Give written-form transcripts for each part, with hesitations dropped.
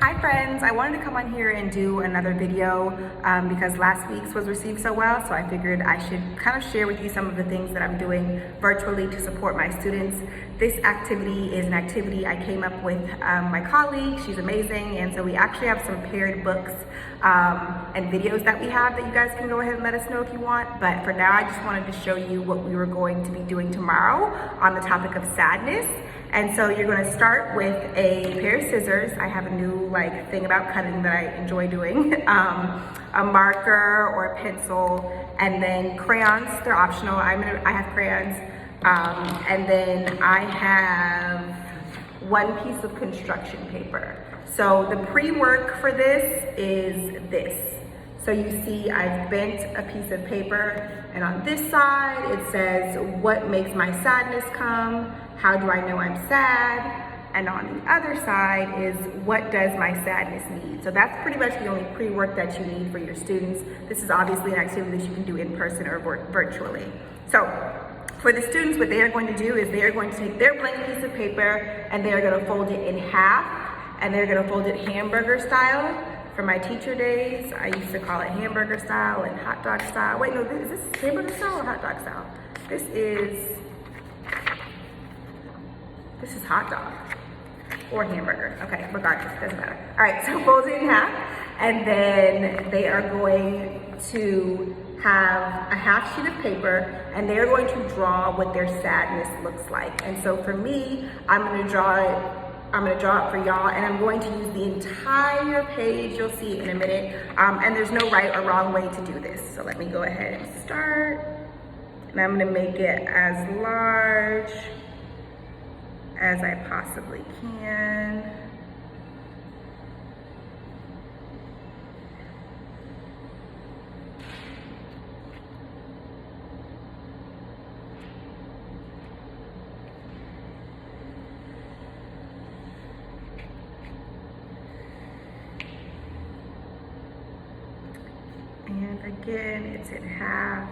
Hi friends, I wanted to come on here and do another video because last week's was received so well, so I figured I should kind of share with you some of the things that I'm doing virtually to support my students. This activity is an activity I came up with my colleague. She's amazing, and so we actually have some paired books and videos that we have that you guys can go ahead and let us know if you want. But for now, I just wanted to show you what we were going to be doing tomorrow on the topic of sadness. And so you're going to start with a pair of scissors. I have a new thing about cutting that I enjoy doing. A marker or a pencil, and then crayons. They're optional. I have crayons, and then I have one piece of construction paper. So the pre-work for this is this. So you see I've bent a piece of paper, and on this side it says, what makes my sadness come? How do I know I'm sad? And on the other side is, what does my sadness need? So that's pretty much the only pre-work that you need for your students. This is obviously an activity that you can do in person or virtually. So for the students, what they are going to do is they are going to take their blank piece of paper and they are going to fold it in half, and they're going to fold it hamburger style. For my teacher days, I used to call it hamburger style and hot dog style. Wait, no, is this hamburger style or hot dog style? This is hot dog or hamburger. Okay, regardless, doesn't matter. All right, so fold it in half, and then they are going to have a half sheet of paper, and they're going to draw what their sadness looks like. And so for me, I'm gonna draw it for y'all, and I'm going to use the entire page. You'll see in a minute. And there's no right or wrong way to do this. So let me go ahead and start. And I'm gonna make it as large as I possibly can. And again, it's in half.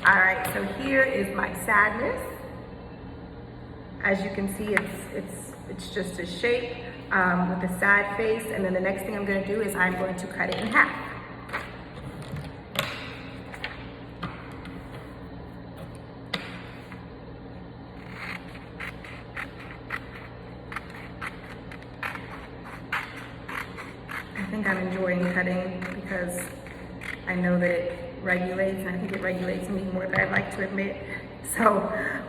All right, so here is my sadness. As you can see, it's just a shape with a sad face. And then the next thing I'm gonna do is I'm going to cut it in half. I think I'm enjoying cutting because I know that it regulates, and I think it regulates me more than I'd like to admit. So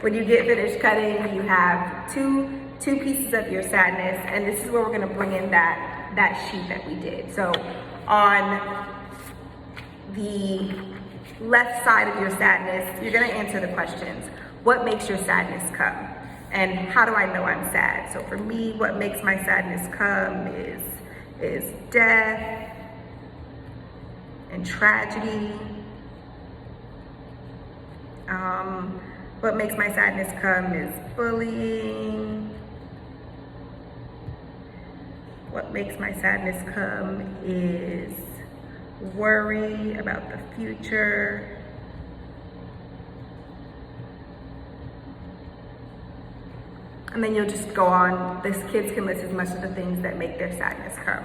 when you get finished cutting, you have two pieces of your sadness, and this is where we're gonna bring in that sheet that we did. So on the left side of your sadness, you're gonna answer the questions. What makes your sadness come? And how do I know I'm sad? So for me, what makes my sadness come is death and tragedy. What makes my sadness come is bullying. What makes my sadness come is worry about the future. And then you'll just go on. These kids can list as much of the things that make their sadness come.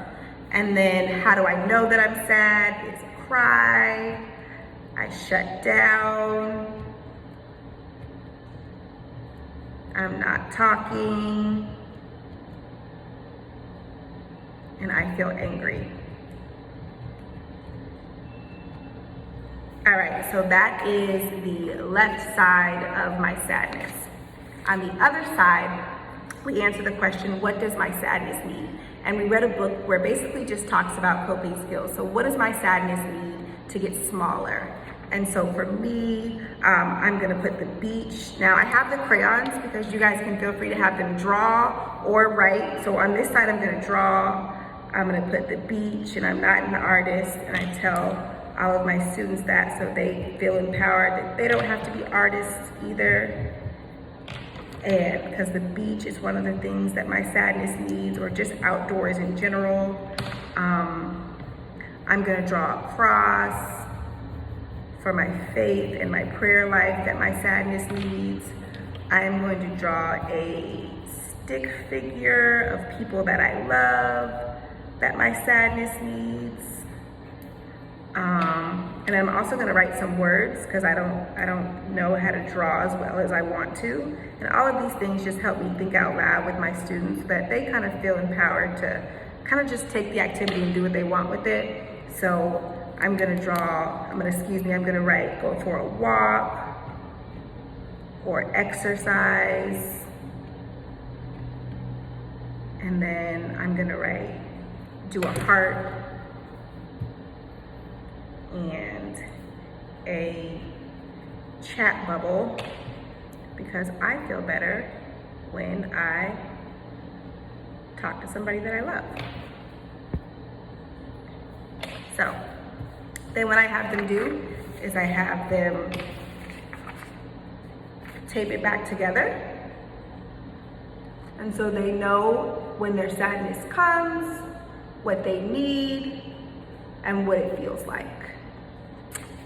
And then, how do I know that I'm sad? Is cry, I shut down, I'm not talking, and I feel angry. All right, so that is the left side of my sadness. On the other side, we answer the question, what does my sadness need? And we read a book where it basically just talks about coping skills. So what does my sadness need to get smaller? And so for me, I'm gonna put the beach. Now I have the crayons because you guys can feel free to have them draw or write. So on this side, I'm gonna draw. I'm gonna put the beach, and I'm not an artist, and I tell all of my students that so they feel empowered that they don't have to be artists either. And because the beach is one of the things that my sadness needs, or just outdoors in general. I'm gonna draw a cross for my faith and my prayer life that my sadness needs. I'm going to draw a stick figure of people that I love that my sadness needs. And I'm also going to write some words because I don't know how to draw as well as I want to. And all of these things just help me think out loud with my students so that they kind of feel empowered to kind of just take the activity and do what they want with it. So I'm going to write go for a walk or exercise. And then I'm going to write do a heart and a chat bubble because I feel better when I talk to somebody that I love. So then what I have them do is I have them tape it back together. And so they know when their sadness comes, what they need, and what it feels like.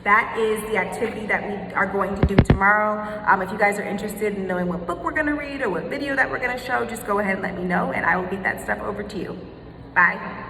That is the activity that we are going to do tomorrow. If you guys are interested in knowing what book we're gonna read or what video that we're gonna show, just go ahead and let me know and I will get that stuff over to you. Bye.